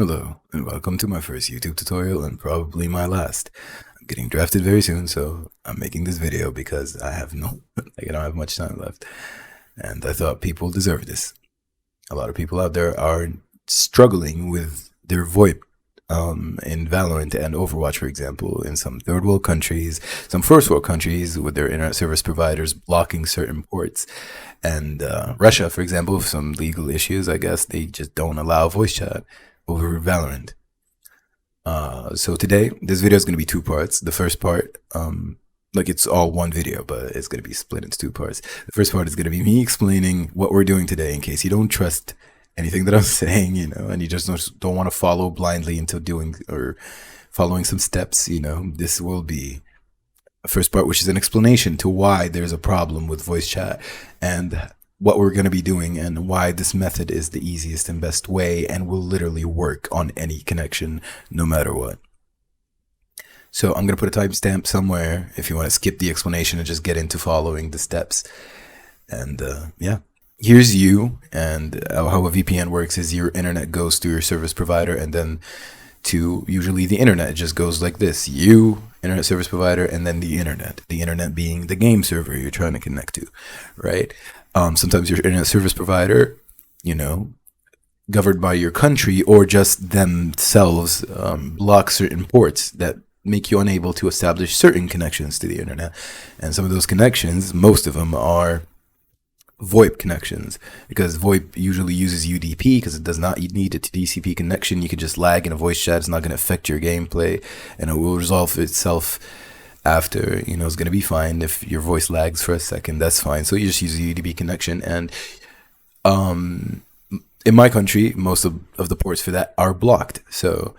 Hello, and welcome to my first YouTube tutorial and probably my last. I'm getting drafted very soon, so I'm making this video because I have I don't have much time left. And I thought people deserve this. A lot of people out there are struggling with their VoIP in Valorant and Overwatch, for example, in some third world countries, some first world countries with their internet service providers blocking certain ports. And Russia, for example, with some legal issues, I guess they just don't allow voice chat over Valorant. So today, this video is going to be two parts. The first part, like it's all one video, but it's going to be split into two parts. The first part is going to be me explaining what we're doing today in case you don't trust anything that I'm saying, and you just don't want to follow blindly into doing or following some steps, This will be a first part, which is an explanation to why there's a problem with voice chat and what we're going to be doing and why this method is the easiest and best way and will literally work on any connection no matter what. So I'm going to put a timestamp somewhere if you want to skip the explanation and just get into following the steps. And yeah, here's you. And how a VPN works is your internet goes to your service provider and then to usually the internet. It just goes like this: you, internet service provider, and then the internet being the game server you're trying to connect to, right? Sometimes your internet service provider, governed by your country or just themselves, block certain ports that make you unable to establish certain connections to the internet. And some of those connections, most of them are VoIP connections, because VoIP usually uses UDP because it does not need a TCP connection. You can just lag in a voice chat. It's not going to affect your gameplay, and it will resolve itself after. It's going to be fine. If your voice lags for a second, that's fine. So you just use a UDP connection. And in my country, most of the ports for that are blocked. So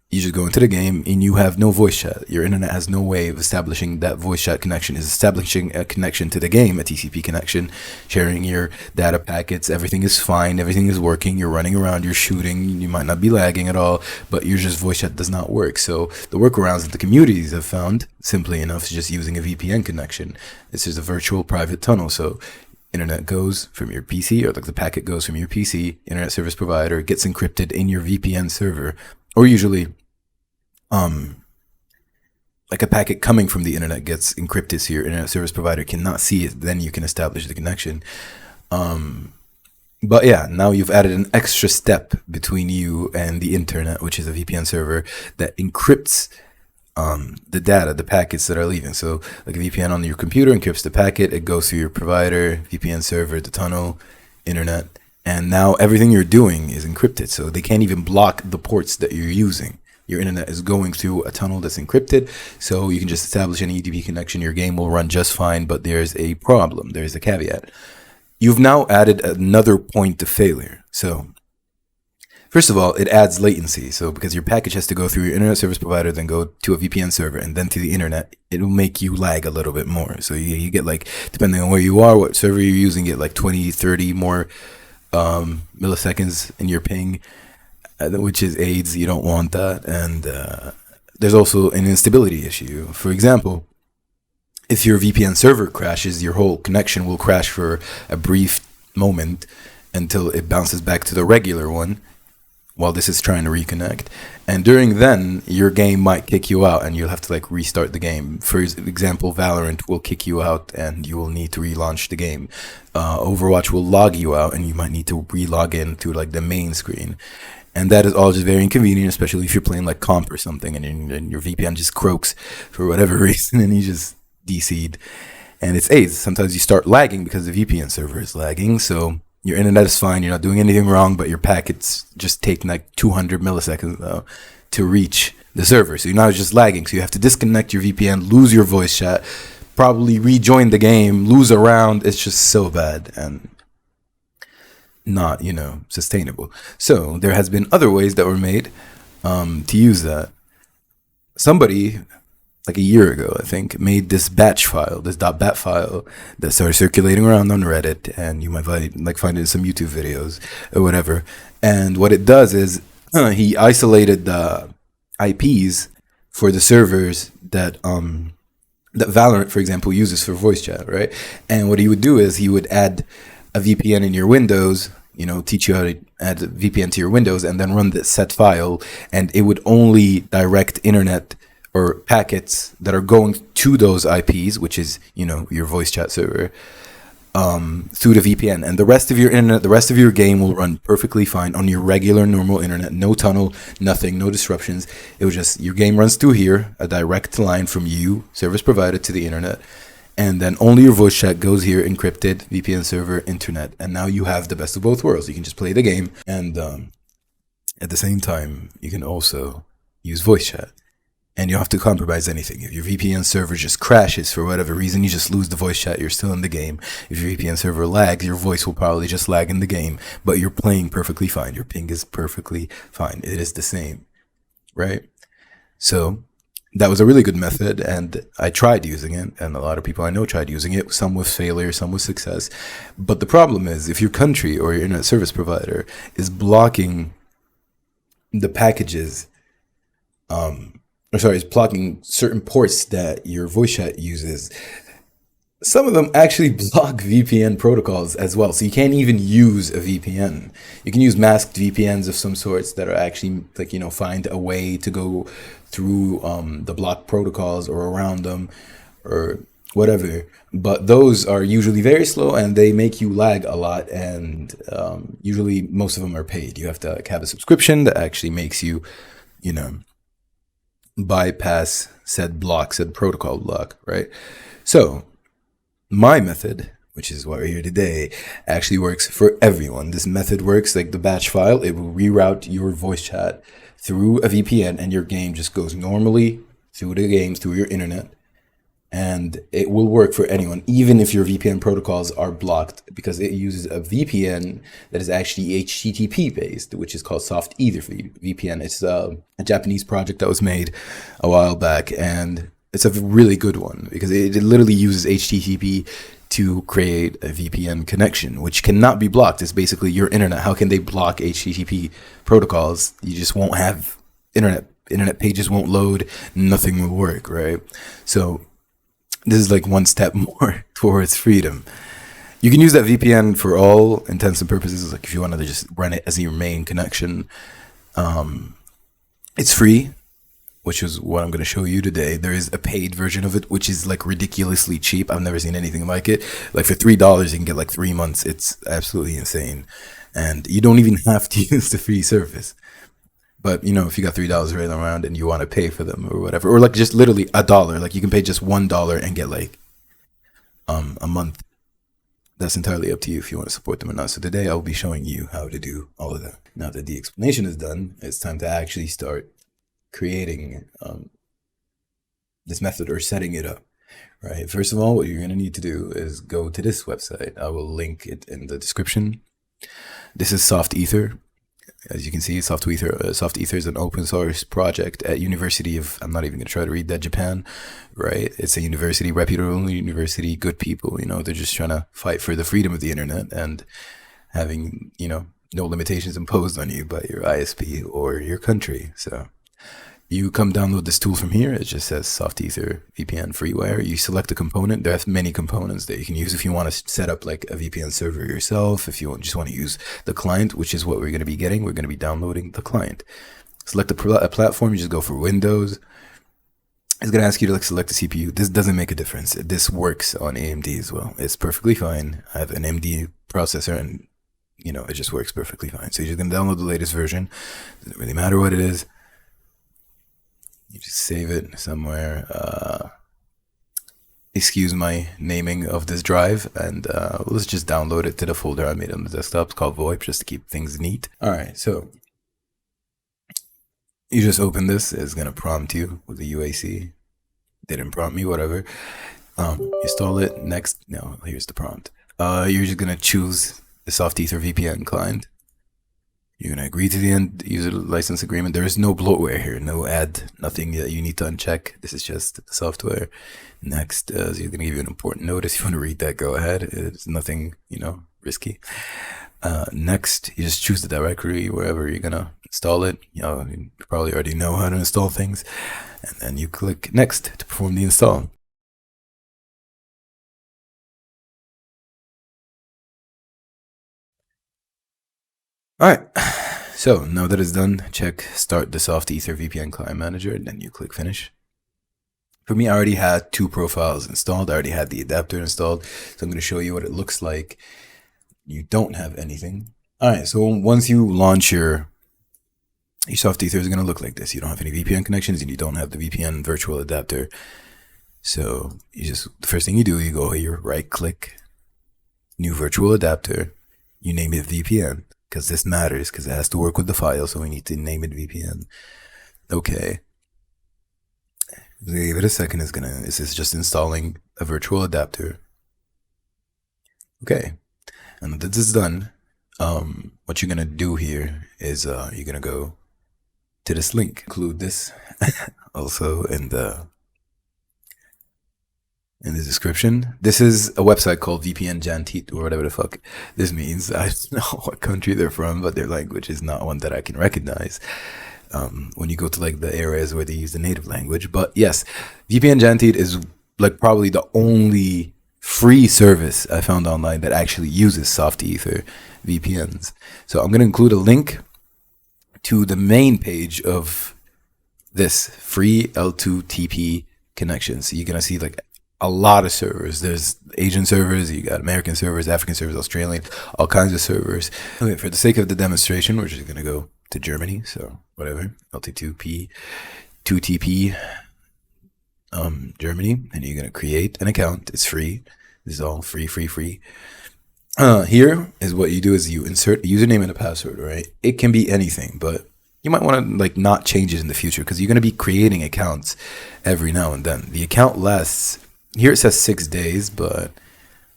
you just go into the game and you have no voice chat. Your internet has no way of establishing that voice chat connection. Is establishing a connection to the game, a TCP connection, sharing your data packets. Everything is fine. Everything is working. You're running around. You're shooting. You might not be lagging at all, but your just voice chat does not work. So the workarounds that the communities have found, simply enough, is just using a VPN connection. This is a virtual private tunnel. So internet goes from your PC, or like the packet goes from your PC, internet service provider, gets encrypted in your VPN server, or usually like a packet coming from the internet gets encrypted so your internet service provider cannot see it. Then you can establish the connection. But yeah, now you've added an extra step between you and the internet, which is a VPN server that encrypts the data, the packets that are leaving. So like a VPN on your computer encrypts the packet, it goes to your provider, VPN server, the tunnel, internet, and now everything you're doing is encrypted. So they can't even block the ports that you're using. Your internet is going through a tunnel that's encrypted, so you can just establish an UDP connection. Your game will run just fine, but there's a problem. There's a caveat. You've now added another point of failure. So first of all, it adds latency. So because your package has to go through your internet service provider, then go to a VPN server, and then to the internet, it will make you lag a little bit more. So you get, like, depending on where you are, what server you're using, get like 20, 30 more milliseconds in your ping, which is AIDS. You don't want that. And there's also an instability issue. For example, if your VPN server crashes, your whole connection will crash for a brief moment until it bounces back to the regular one while this is trying to reconnect. And during then, your game might kick you out and you'll have to restart the game. For example, Valorant will kick you out and you will need to relaunch the game. Overwatch will log you out and you might need to re-log in to the main screen. And that is all just very inconvenient, especially if you're playing comp or something and your VPN just croaks for whatever reason and you just DC'd. And it's AIDS. Sometimes you start lagging because the VPN server is lagging. So your internet is fine. You're not doing anything wrong, but your packets just take 200 milliseconds to reach the server. So you're not just lagging. So you have to disconnect your VPN, lose your voice chat, probably rejoin the game, lose a round. It's just so bad and not, sustainable. So there has been other ways that were made to use that. Somebody, like a year ago, I think, made this batch file, this .bat file that started circulating around on Reddit, and you might find it in some YouTube videos or whatever. And what it does is he isolated the IPs for the servers that Valorant, for example, uses for voice chat, right? And what he would do is he would add a VPN in your Windows, teach you how to add a VPN to your Windows and then run the set file, and it would only direct internet or packets that are going to those IPs, which is, your voice chat server, through the VPN, and the rest of your internet, the rest of your game will run perfectly fine on your regular normal internet. No tunnel, nothing, no disruptions. It was just your game runs through here, a direct line from you, service provider, to the internet, and then only your voice chat goes here, encrypted, VPN server, internet, and now you have the best of both worlds. You can just play the game, and at the same time, you can also use voice chat. And you don't have to compromise anything. If your VPN server just crashes for whatever reason, you just lose the voice chat, you're still in the game. If your VPN server lags, your voice will probably just lag in the game, but you're playing perfectly fine. Your ping is perfectly fine. It is the same, right? So that was a really good method, and I tried using it, and a lot of people I know tried using it, some with failure, some with success. But the problem is, if your country or your internet service provider is blocking the packages, is blocking certain ports that your voice chat uses, some of them actually block VPN protocols as well. So you can't even use a VPN. You can use masked VPNs of some sorts that are actually find a way to go through the block protocols or around them or whatever. But those are usually very slow and they make you lag a lot. And usually most of them are paid. You have to have a subscription that actually makes you, bypass said protocol block, right? So my method, which is why we're here today, actually works for everyone. This method works like the batch file. It will reroute your voice chat through a VPN, and your game just goes normally through the games, through your internet. And it will work for anyone, even if your VPN protocols are blocked, because it uses a VPN that is actually HTTP based, which is called Soft Ether VPN. It's a Japanese project that was made a while back, and it's a really good one because it literally uses HTTP to create a VPN connection, which cannot be blocked. It's basically your internet. How can they block HTTP protocols? You just won't have internet. Internet pages won't load. Nothing will work, right? So this is like one step more towards freedom. You can use that VPN for all intents and purposes. Like if you wanted to just run it as your main connection, it's free, which is what I'm going to show you today. There is a paid version of it, which is like ridiculously cheap. I've never seen anything like it. Like for $3, you can get like 3 months. It's absolutely insane. And you don't even have to use the free service. But if you got $3 right around and you want to pay for them or whatever, or like just literally $1, like you can pay just $1 and get like a month. That's entirely up to you if you want to support them or not. So today I'll be showing you how to do all of that. Now that the explanation is done, it's time to actually start creating this method or setting it up. Right. First of all, what you're going to need to do is go to this website. I will link it in the description. This is Soft Ether. As you can see, Soft Ether is an open source project at University of, I'm not even going to try to read that, Japan, right? It's a university, reputable university, good people, they're just trying to fight for the freedom of the internet and having, no limitations imposed on you by your ISP or your country. So you come download this tool from here. It just says Soft Ether VPN freeware. You select a component. There are many components that you can use if you want to set up like a VPN server yourself. If you just want to use the client, which is what we're going to be getting. We're going to be downloading the client. Select a platform. You just go for Windows. It's going to ask you to select a CPU. This doesn't make a difference. This works on AMD as well. It's perfectly fine. I have an AMD processor and it just works perfectly fine. So you're just going to download the latest version. Doesn't really matter what it is. You just save it somewhere. Excuse my naming of this drive, and let's just download it to the folder I made on the desktop. It's called VoIP, just to keep things neat. All right, so you just open this. It's gonna prompt you with the UAC. Didn't prompt me, whatever. Install it. Next, no, here's the prompt. You're just gonna choose the Soft Ether VPN client. You're going to agree to the end user license agreement. There is no bloatware here, no ad, nothing that you need to uncheck. This is just the software. Next, so you're going to give you an important notice. If you want to read that, go ahead. It's nothing, risky. Next, you just choose the directory wherever you're going to install it. You probably already know how to install things. And then you click next to perform the install. All right. So now that it's done, check start the Soft Ether VPN client manager, and then you click finish. For me, I already had 2 profiles installed. I already had the adapter installed. So I'm going to show you what it looks like. You don't have anything. All right. So once you launch your Soft Ether is going to look like this. You don't have any VPN connections and you don't have the VPN virtual adapter. So the first thing you do, you go here, right click, new virtual adapter. You name it VPN because this matters because it has to work with the file. So we need to name it VPN. Okay. Give it a second. This is just installing a virtual adapter. Okay. And this is done. What you're going to do here is you're going to go to this link. Include this also in the description. This is a website called VPN Jantit or whatever the fuck this means. I don't know what country they're from, but their language is not one that I can recognize when you go to like the areas where they use the native language. But yes, VPN Jantit is like probably the only free service I found online that actually uses Soft Ether VPNs. So I'm going to include a link to the main page of this free L2TP connection. So you're going to see like a lot of servers. There's Asian servers, you got American servers, African servers, Australian, all kinds of servers. Okay, for the sake of the demonstration, we're just going to go to Germany. So whatever, L2P, 2TP, Germany, and you're going to create an account. It's free. This is all free. Here is what you do is you insert a username and a password, right? It can be anything, but you might want to like not change it in the future because you're going to be creating accounts every now and then. The account lasts, here it says 6 days, but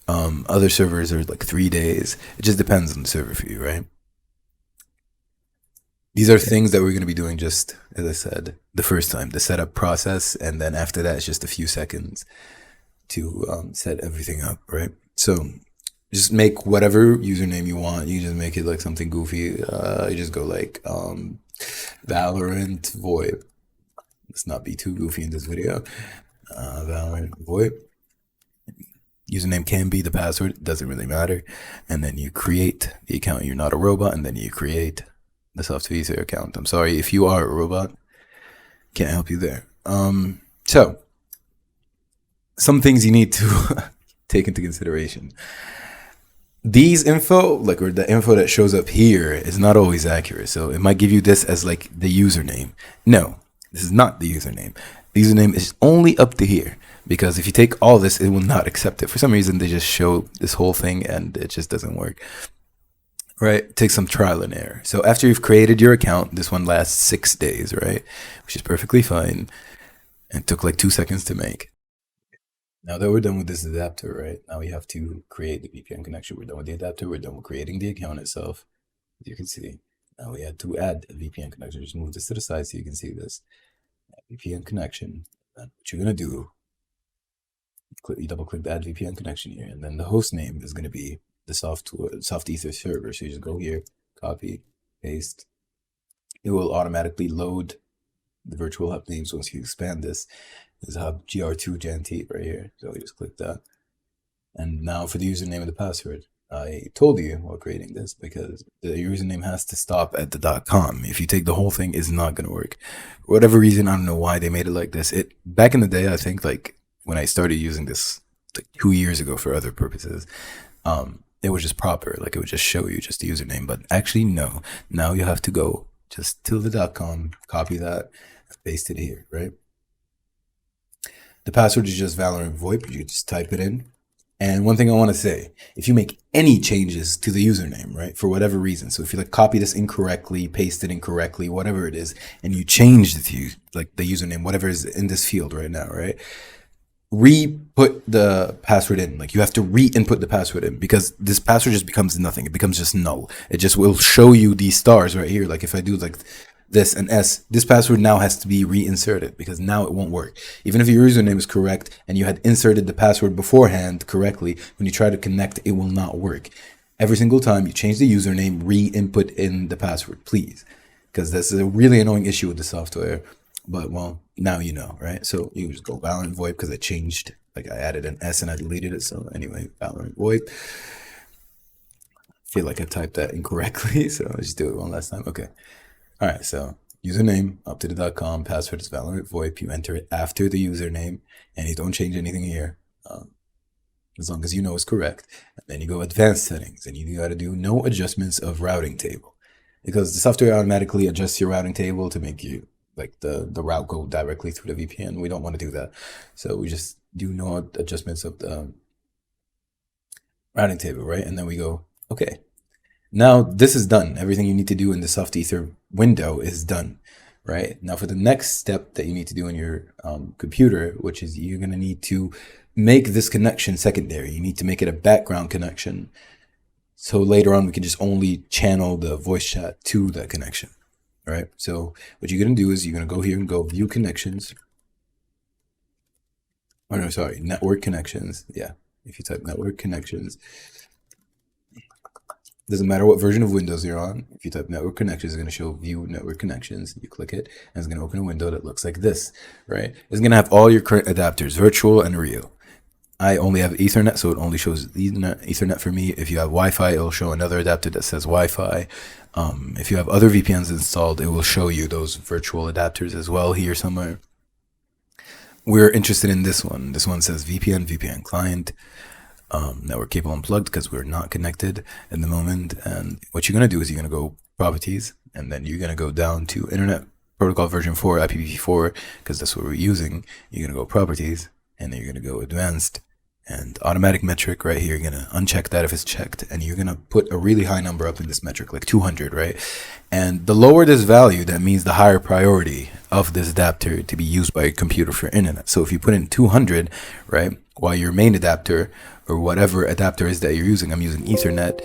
other servers are like 3 days. It just depends on the server for you, right? These are things that we're going to be doing just, as I said, the first time, the setup process. And then after that, it's just a few seconds to set everything up, right? So just make whatever username you want. You just make it like something goofy. You just go like Valorant VoIP. Let's not be too goofy in this video. Valorant VoIP. Username can be the password. It doesn't really matter. And then you create the account. You're not a robot. And then you create the Soft Ether account. I'm sorry if you are a robot. Can't help you there. So some things you need to take into consideration. These info, like, or the info that shows up here is not always accurate. So it might give you this as like the username. No, this is not the username. The username is only up to here because if you take all this, it will not accept it. For some reason, they just show this whole thing and it just doesn't work. Right? Take some trial and error. So after you've created your account, this one lasts 6 days, right? Which is perfectly fine. And it took like 2 seconds to make. Now that we're done with this adapter, right? Now we have to create the VPN connection. We're done with the adapter. We're done with creating the account itself. As you can see, now we had to add a VPN connection. Just move this to the side so you can see this. VPN connection. And what you're going to do, you double click the add VPN connection here. And then the host name is going to be the Soft Ether server. So you just go here, copy, paste. It will automatically load the virtual hub names once you expand this. There's hub GR2 Jantit right here. So we just click that. And now for the username and the password. I told you while creating this because the username has to stop at the .com. If you take the whole thing, it's not going to work. For whatever reason, I don't know why they made it like this. Back in the day, I think like when I started using this like 2 years ago for other purposes, it was just proper. Like it would just show you just the username. But actually, no. Now you have to go just to the .com, copy that, paste it here, right? The password is just Valorant VoIP. You just type it in. And one thing I want to say, if you make any changes to the username, right, for whatever reason, so if you like copy this incorrectly, paste it incorrectly, whatever it is, and you change the username, whatever is in this field right now, right, re-put the password in. Like you have to re-input the password in because this password just becomes nothing. It becomes just null. It just will show you these stars right here. Like if I do like this and S, this password now has to be reinserted because now it won't work. Even if your username is correct and you had inserted the password beforehand correctly, when you try to connect, it will not work. Every single time you change the username, re-input in the password, please. Because that's a really annoying issue with the software. But well, now you know, right? So you just go Valorant VoIP because I changed, like I added an S and I deleted it. So anyway, Valorant VoIP. feel like I typed that incorrectly, so I'll just do it one last time. Okay. All right. So username up to the .com, password is Valorant VoIP. You enter it after the username, and you don't change anything here, as long as you know it's correct. And then you go advanced settings, and you got to do no adjustments of routing table, because the software automatically adjusts your routing table to make you like the route go directly through the VPN. We don't want to do that, so we just do no adjustments of the routing table, right? And then we go okay. Now this is done. Everything you need to do in the Softether window is done, right? Now for the next step that you need to do in your computer, which is you're gonna need to make this connection secondary. You need to make it a background connection. So later on, we can just only channel the voice chat to that connection, right? So what you're gonna do is you're gonna go here and go view connections. Oh no, sorry, network connections. Yeah, if you type network connections, doesn't matter what version of Windows you're on. If you type network connections, it's going to show view network connections. You click it, and it's going to open a window that looks like this, right? It's going to have all your current adapters, virtual and real. I only have Ethernet, so it only shows Ethernet for me. If you have Wi-Fi, it'll show another adapter that says Wi-Fi. If you have other VPNs installed, it will show you those virtual adapters as well here somewhere. We're interested in this one. This one says VPN client. Network cable unplugged because we're not connected at the moment. And what you're going to do is you're going to go properties, and then you're going to go down to Internet Protocol version 4, IPv4, because that's what we're using. You're going to go properties, and then you're going to go advanced and automatic metric right here. You're going to uncheck that if it's checked, and you're going to put a really high number up in this metric, like 200, right? And the lower this value, that means the higher priority of this adapter to be used by a computer for internet. So if you put in 200, right, while your main adapter or whatever adapter is that you're using, I'm using Ethernet,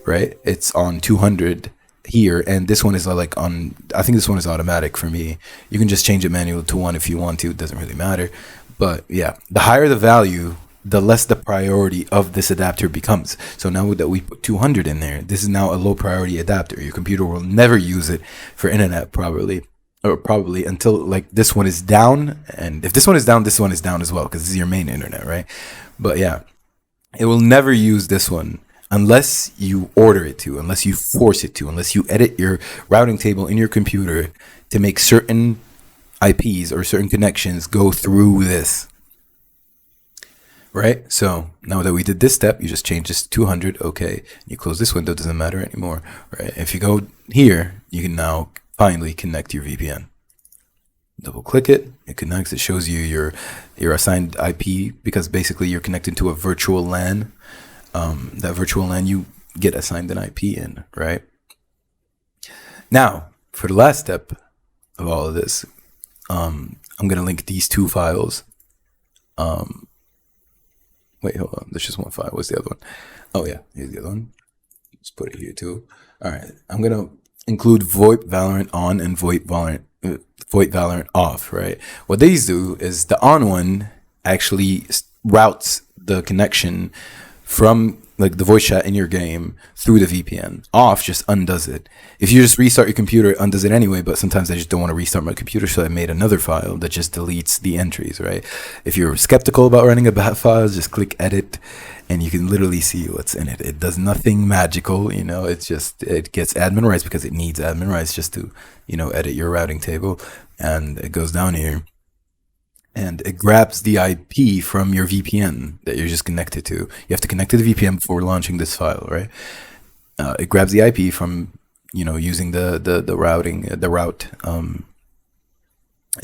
right? It's on 200 here, and this one is like on, I think this one is automatic for me. You can just change it manually to 1 if you want to, it doesn't really matter. But yeah, the higher the value, the less the priority of this adapter becomes. So now that we put 200 in there, this is now a low priority adapter. Your computer will never use it for internet probably until like this one is down. And if this one is down as well, because this is your main internet, right? But yeah, it will never use this one unless you order it to, unless you force it to, unless you edit your routing table in your computer to make certain IPs or certain connections go through this. Right? So now that we did this step, you just change this to 200. Okay. You close this window, doesn't matter anymore. Right? If you go here, you can now finally connect your VPN. Double click it, it connects, it shows you your assigned IP, because basically you're connected to a virtual LAN. That virtual LAN you get assigned an IP in, right? Now, for the last step of all of this, I'm gonna link these two files. Wait, hold on, there's just one file. What's the other one? Oh yeah, here's the other one. Let's put it here too. All right, I'm gonna include VoIP Valorant on and VoIP Valorant off, right? What these do is the on one actually routes the connection from like the voice chat in your game through the VPN. Off just undoes it. If you just restart your computer, it undoes it anyway, but sometimes I just don't want to restart my computer, so I made another file that just deletes the entries, right? If you're skeptical about running a bat file, just click edit and you can literally see what's in it. It does nothing magical, you know, it's just, it gets admin rights because it needs admin rights just to, you know, edit your routing table. And it goes down here and it grabs the IP from your VPN that you're just connected to. You have to connect to the VPN before launching this file, right? It grabs the IP from, you know, using the route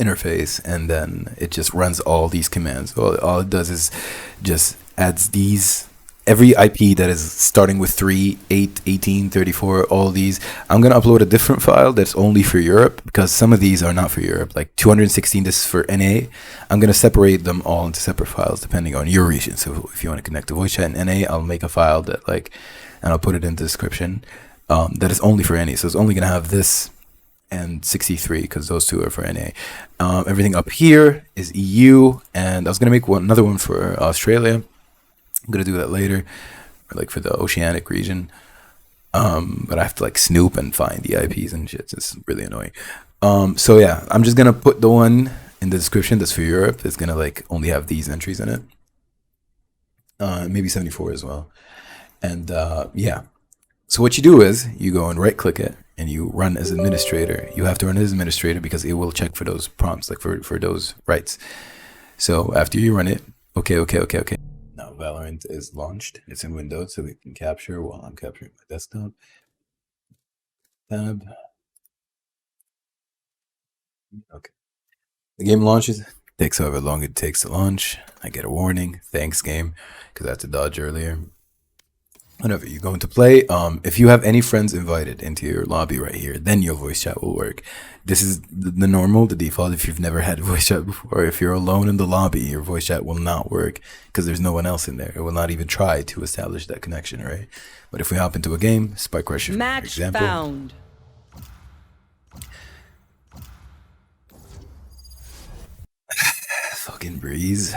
interface, and then it just runs all these commands. All it does is just adds these, every IP that is starting with 3, 8, 18, 34, all these. I'm going to upload a different file that's only for Europe, because some of these are not for Europe. Like 216, this is for NA. I'm going to separate them all into separate files depending on your region. So if you want to connect to voice chat in NA, I'll make a file that like, and I'll put it in the description, that is only for NA. So it's only going to have this and 63 because those two are for NA. Everything up here is EU, and I was going to make another one for Australia. I'm going to do that later, or like for the Oceanic region. But I have to like snoop and find the IPs and shit. It's really annoying. So yeah, I'm just going to put the one in the description that's for Europe. It's going to like only have these entries in it. Maybe 74 as well. And yeah. So what you do is you go and right click it and you run as administrator. You have to run as administrator because it will check for those prompts, like for those rights. So after you run it, okay. Now Valorant is launched. It's in Windows, so we can capture while I'm capturing my desktop. Tab. Okay. The game launches. Takes however long it takes to launch. I get a warning. Thanks, game, because I had to dodge earlier. Whenever you go into play, if you have any friends invited into your lobby right here, then your voice chat will work. This is the normal, the default. If you've never had voice chat before, if you're alone in the lobby, your voice chat will not work because there's no one else in there. It will not even try to establish that connection, right? But if we hop into a game, Spike Rusher, for example. Found. Fucking Breeze.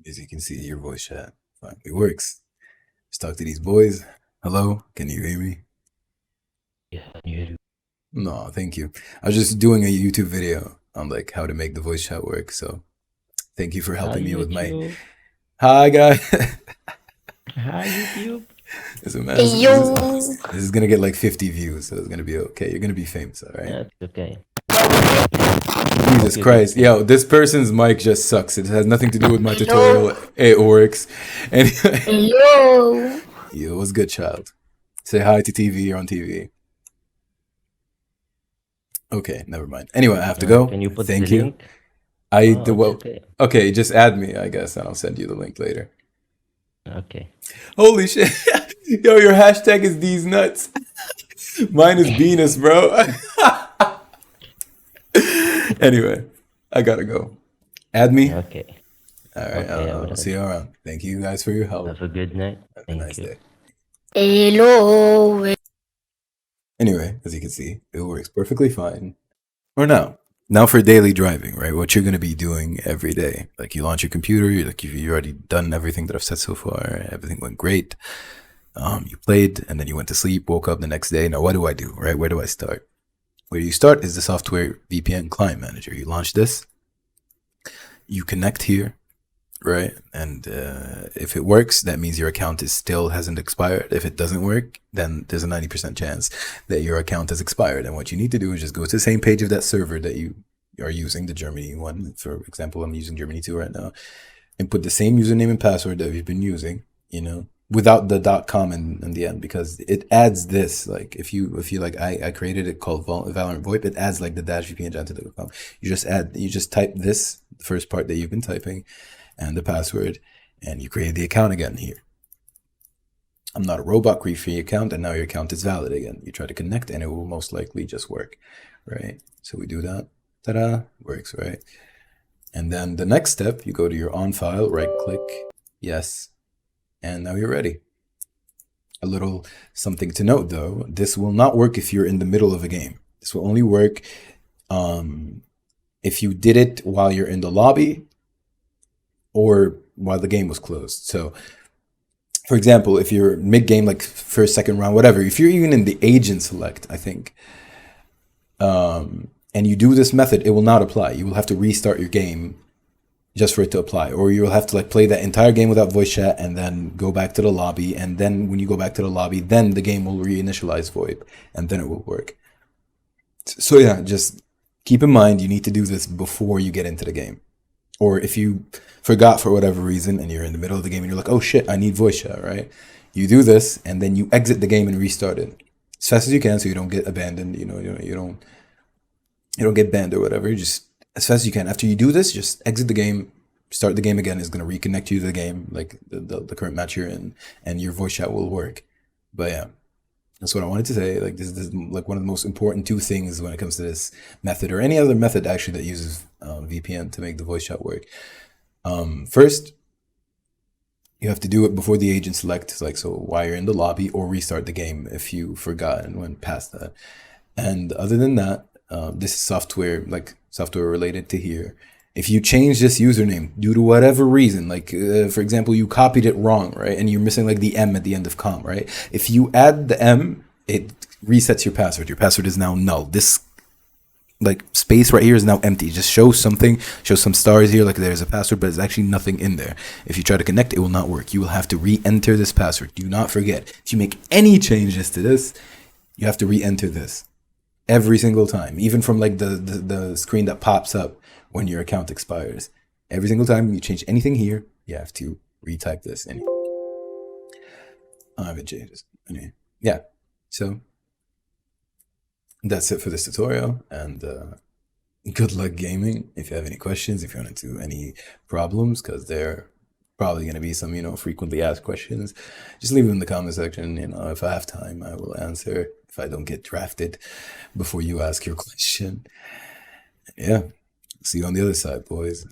As you can see, your voice chat finally works. Let's talk to these boys. Hello, can you hear me? Yeah, you hear. No, thank you. I was just doing a YouTube video on like how to make the voice chat work. So thank you for helping me with my. Hi guys. Hi YouTube. This is gonna get like 50 views, so it's gonna be okay. You're gonna be famous, all right? That's okay. Jesus Christ. Yo, this person's mic just sucks. It has nothing to do with my tutorial. It works. Anyway. Hello. Yo, what's good, child? Say hi to TV. You're on TV. Okay, never mind. Anyway, I have to go. Can you put Thank the you. link? Okay. Okay, just add me, I guess, and I'll send you the link later. Okay. Holy shit. Yo, your hashtag is these nuts. Mine is Venus, bro. Anyway, I gotta go. Add me. Okay. All right. Okay, I'll see you around. Thank you guys for your help. Have a good night. Have a Thank nice you. day. Hello. Anyway, as you can see, it works perfectly fine. Or now for daily driving, right? What you're gonna be doing every day. Like you launch your computer, you already done everything that I've said so far. Everything went great. You played and then you went to sleep, woke up the next day. Now what do I do, right? Where do I start? Where you start is the software VPN client manager. You launch this, you connect here, right? And if it works, that means your account still hasn't expired. If it doesn't work, then there's a 90% chance that your account has expired. And what you need to do is just go to the same page of that server that you are using, the Germany one. For example, I'm using Germany 2 right now, and put the same username and password that we've been using, without the .com in the end, because it adds this. Like if you like, I created it called Valorant VoIP. It adds like the -vpn.com. You just type this first part that you've been typing and the password, and you create the account again here. I'm not a robot, create your account, and now your account is valid again. You try to connect and it will most likely just work, right? So we do that. Ta-da, works, right? And then the next step, you go to your on file, right click, yes, and now you're ready. A little something to note though, this will not work if you're in the middle of a game. This will only work if you did it while you're in the lobby or while the game was closed. So for example, if you're mid-game, like first, second round, whatever, if you're even in the agent select, I think, and you do this method, it will not apply. You will have to restart your game just for it to apply, or you will have to like play that entire game without voice chat and then go back to the lobby, and then when you go back to the lobby, then the game will reinitialize VoIP and then it will work. So yeah, just keep in mind you need to do this before you get into the game. Or if you forgot for whatever reason and you're in the middle of the game and you're like, oh shit, I need voice chat, right? You do this and then you exit the game and restart it as fast as you can so you don't get abandoned, you don't get banned or whatever. You just as fast as you can. After you do this, just exit the game, start the game again. It's going to reconnect you to the game, like the current match you're in, and your voice chat will work. But yeah, that's what I wanted to say. Like this is like one of the most important two things when it comes to this method, or any other method actually that uses VPN to make the voice chat work. First, you have to do it before the agent select, like so while you're in the lobby, or restart the game if you forgot and went past that. And other than that, this is software related to here. If you change this username due to whatever reason, like for example, you copied it wrong, right? And you're missing like the M at the end of com, right? If you add the M, it resets your password. Your password is now null. This like space right here is now empty. Just show something, show some stars here, like there's a password, but there's actually nothing in there. If you try to connect, it will not work. You will have to re-enter this password. Do not forget. If you make any changes to this, you have to re-enter this every single time, even from like the screen that pops up when your account expires. Every single time you change anything here, you have to retype this. Anyway, I haven't changed this. Anyway, yeah. So that's it for this tutorial, and good luck gaming. If you have any questions, if you run into any problems, because they're probably going to be some, frequently asked questions, just leave them in the comment section. If I have time, I will answer. If I don't get drafted before you ask your question. Yeah. See you on the other side, boys.